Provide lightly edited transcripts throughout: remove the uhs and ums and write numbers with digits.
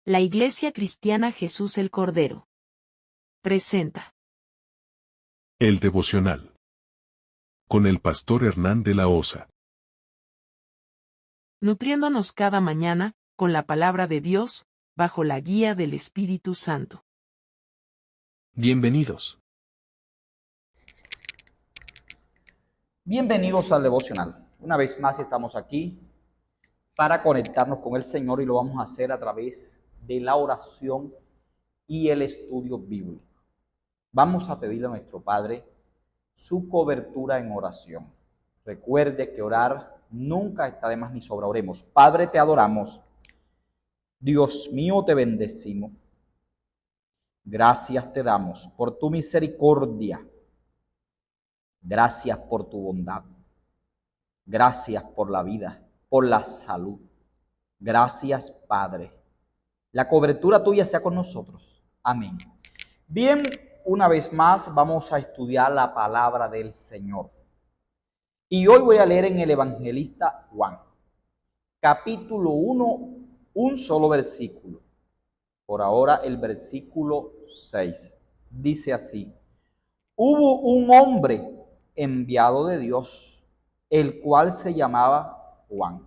La Iglesia Cristiana Jesús el Cordero presenta El devocional con el pastor Hernán de la Osa. nutriéndonos cada mañana con la palabra de Dios, bajo la guía del Espíritu Santo. Bienvenidos. Bienvenidos al devocional. Una vez más estamos aquí para conectarnos con el Señor y lo vamos a hacer a través de la oración y el estudio bíblico. Vamos a pedirle a nuestro Padre su cobertura en oración. Recuerde que orar nunca está de más ni sobra. Oremos. Padre, te adoramos. Dios mío, te bendecimos. Gracias te damos por tu misericordia. Gracias por tu bondad. Gracias por la vida, por la salud. Gracias, Padre. La cobertura tuya sea con nosotros. Amén. Bien, una vez más vamos a estudiar la palabra del Señor. Y hoy voy a leer en el evangelista Juan, capítulo 1, un solo versículo. Por ahora el versículo 6. Dice así: hubo un hombre enviado de Dios, el cual se llamaba Juan.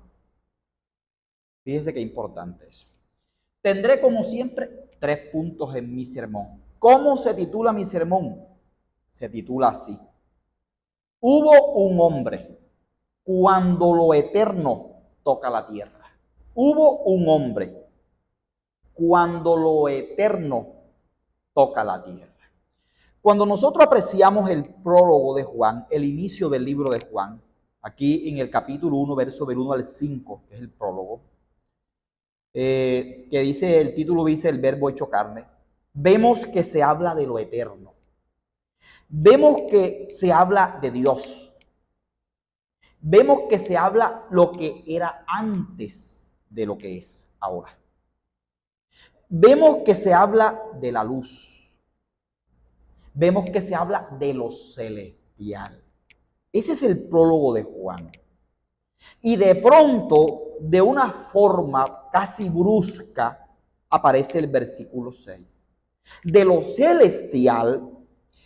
Fíjese qué importante eso. Tendré como siempre 3 puntos en mi sermón. ¿Cómo se titula mi sermón? Se titula así: hubo un hombre cuando lo eterno toca la tierra. Hubo un hombre cuando lo eterno toca la tierra. Cuando nosotros apreciamos el prólogo de Juan, el inicio del libro de Juan, aquí en el capítulo 1, verso del 1 al 5, que es el prólogo, que dice, el título dice el verbo hecho carne, vemos que se habla de lo eterno. Vemos que se habla de Dios. Vemos que se habla lo que era antes de lo que es ahora. Vemos que se habla de la luz. Vemos que se habla de lo celestial. Ese es el prólogo de Juan. Y de pronto, de una forma casi brusca, aparece el versículo 6. De lo celestial,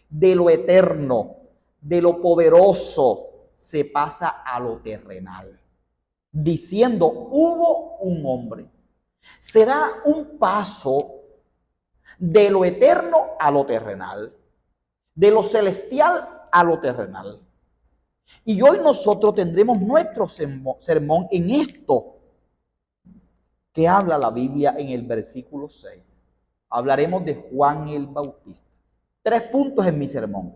de lo eterno, de lo poderoso, se pasa a lo terrenal, diciendo, hubo un hombre. Se da un paso de lo eterno a lo terrenal, de lo celestial a lo terrenal. Y hoy nosotros tendremos nuestro sermón en esto que habla la Biblia en el versículo 6. Hablaremos de Juan el Bautista. 3 puntos en mi sermón.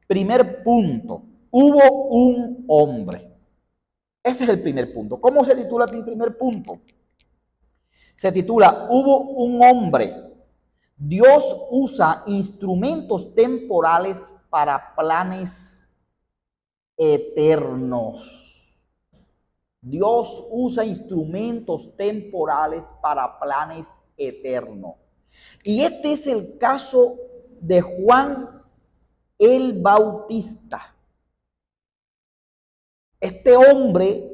Primer punto, hubo un hombre. Ese es el primer punto. ¿Cómo se titula mi primer punto? Se titula, hubo un hombre. Dios usa instrumentos temporales para planes eternos. Dios usa instrumentos temporales para planes eternos. Y este es el caso de Juan el Bautista. Este hombre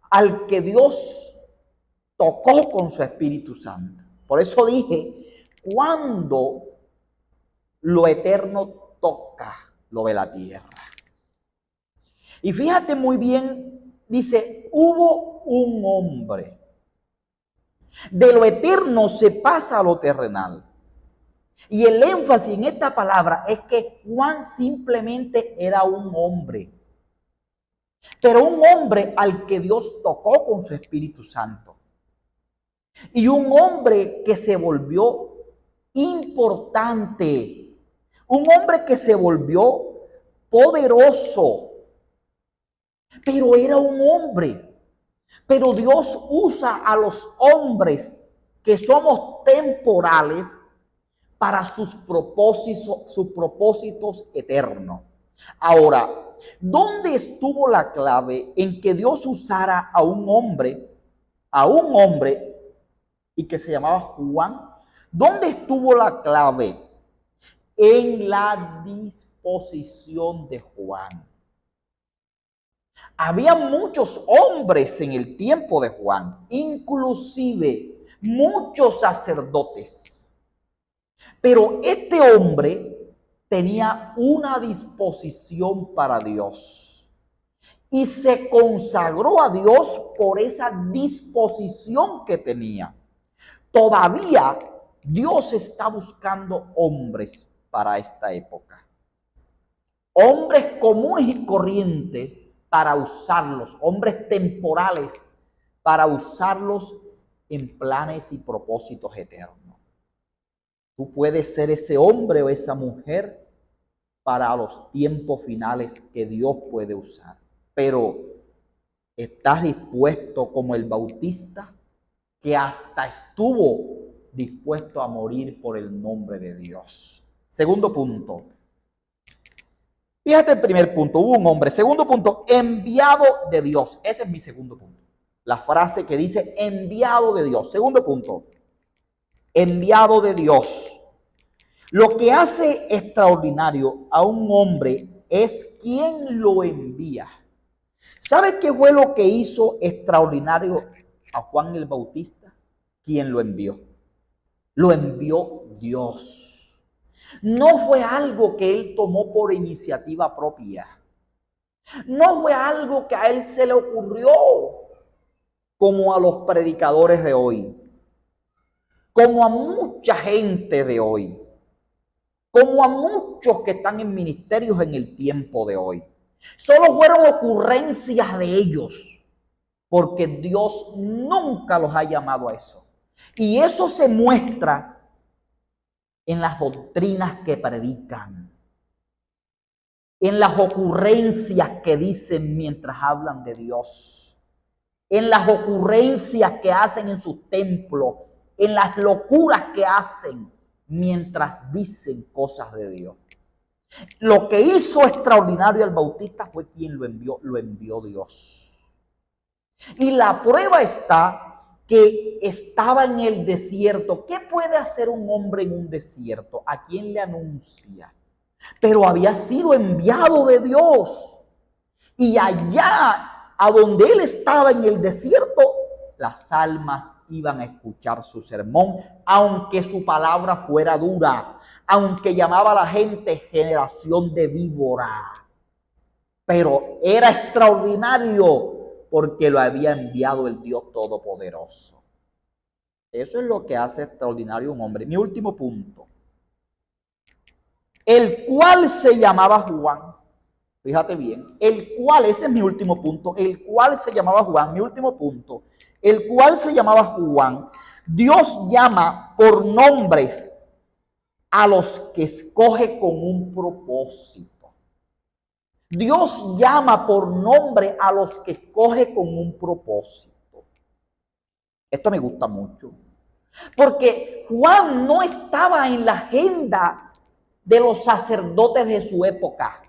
al que Dios tocó con su Espíritu Santo. Por eso dije, cuando lo eterno toca lo de la tierra. Y fíjate muy bien, dice, hubo un hombre. De lo eterno se pasa a lo terrenal. Y el énfasis en esta palabra es que Juan simplemente era un hombre. Pero un hombre al que Dios tocó con su Espíritu Santo. Y un hombre que se volvió importante. Un hombre que se volvió poderoso. Pero era un hombre. Pero Dios usa a los hombres que somos temporales para sus propósitos eternos. Ahora, ¿dónde estuvo la clave en que Dios usara a un hombre y que se llamaba Juan? ¿Dónde estuvo la clave? En la disposición de Juan. Había muchos hombres en el tiempo de Juan, inclusive muchos sacerdotes. Pero este hombre tenía una disposición para Dios y se consagró a Dios por esa disposición que tenía. Todavía Dios está buscando hombres para esta época. Hombres comunes y corrientes para usarlos, hombres temporales para usarlos en planes y propósitos eternos. Tú puedes ser ese hombre o esa mujer para los tiempos finales que Dios puede usar. Pero ¿estás dispuesto como el Bautista, que hasta estuvo dispuesto a morir por el nombre de Dios? Segundo punto. Fíjate el primer punto, hubo un hombre. Segundo punto, enviado de Dios. Ese es mi segundo punto. La frase que dice enviado de Dios. Segundo punto, enviado de Dios. Lo que hace extraordinario a un hombre es quien lo envía. ¿Sabe qué fue lo que hizo extraordinario a Juan el Bautista? ¿Quién lo envió? Lo envió Dios. No fue algo que él tomó por iniciativa propia. No fue algo que a él se le ocurrió, como a los predicadores de hoy, como a mucha gente de hoy, como a muchos que están en ministerios en el tiempo de hoy. Solo fueron ocurrencias de ellos, porque Dios nunca los ha llamado a eso. Y eso se muestra en las doctrinas que predican, en las ocurrencias que dicen mientras hablan de Dios, en las ocurrencias que hacen en sus templos, en las locuras que hacen mientras dicen cosas de Dios. Lo que hizo extraordinario al Bautista fue quien lo envió Dios. Y la prueba está que estaba en el desierto. ¿Qué puede hacer un hombre en un desierto? ¿A quién le anuncia? Pero había sido enviado de Dios. Y allá, a donde él estaba en el desierto, las almas iban a escuchar su sermón, aunque su palabra fuera dura, aunque llamaba a la gente generación de víbora. Pero era extraordinario porque lo había enviado el Dios Todopoderoso. Eso es lo que hace extraordinario un hombre. Mi último punto. El cual se llamaba Juan. Fíjate bien. El cual, ese es mi último punto. El cual se llamaba Juan. Mi último punto. El cual se llamaba Juan. Dios llama por nombres a los que escoge con un propósito. Dios llama por nombre a los que escoge con un propósito. Esto me gusta mucho. Porque Juan no estaba en la agenda de los sacerdotes de su época.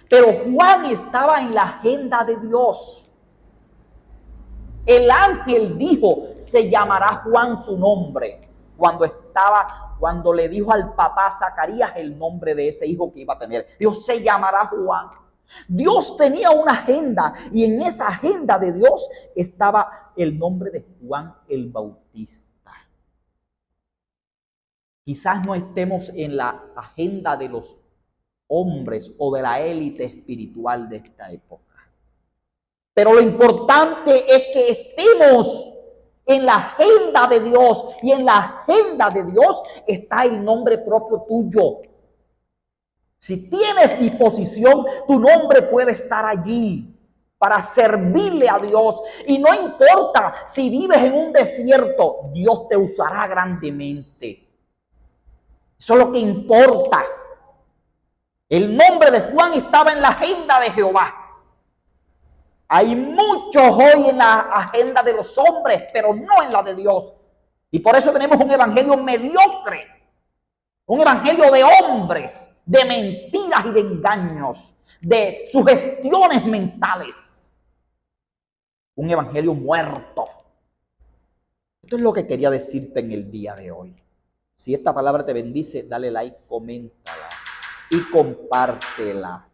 Pero Juan estaba en la agenda de Dios. El ángel dijo, se llamará Juan su nombre. Cuando le dijo al papá Zacarías el nombre de ese hijo que iba a tener. Dios se llamará Juan. Dios tenía una agenda y en esa agenda de Dios estaba el nombre de Juan el Bautista. Quizás no estemos en la agenda de los hombres o de la élite espiritual de esta época. Pero lo importante es que estemos en la agenda de Dios, y en la agenda de Dios está el nombre propio tuyo. Si tienes disposición, tu nombre puede estar allí para servirle a Dios. Y no importa si vives en un desierto, Dios te usará grandemente. Eso es lo que importa. El nombre de Juan estaba en la agenda de Jehová. Hay muchos hoy en la agenda de los hombres, pero no en la de Dios. Y por eso tenemos un evangelio mediocre, un evangelio de hombres, de mentiras y de engaños, de sugestiones mentales. Un evangelio muerto. Esto es lo que quería decirte en el día de hoy. Si esta palabra te bendice, dale like, coméntala y compártela.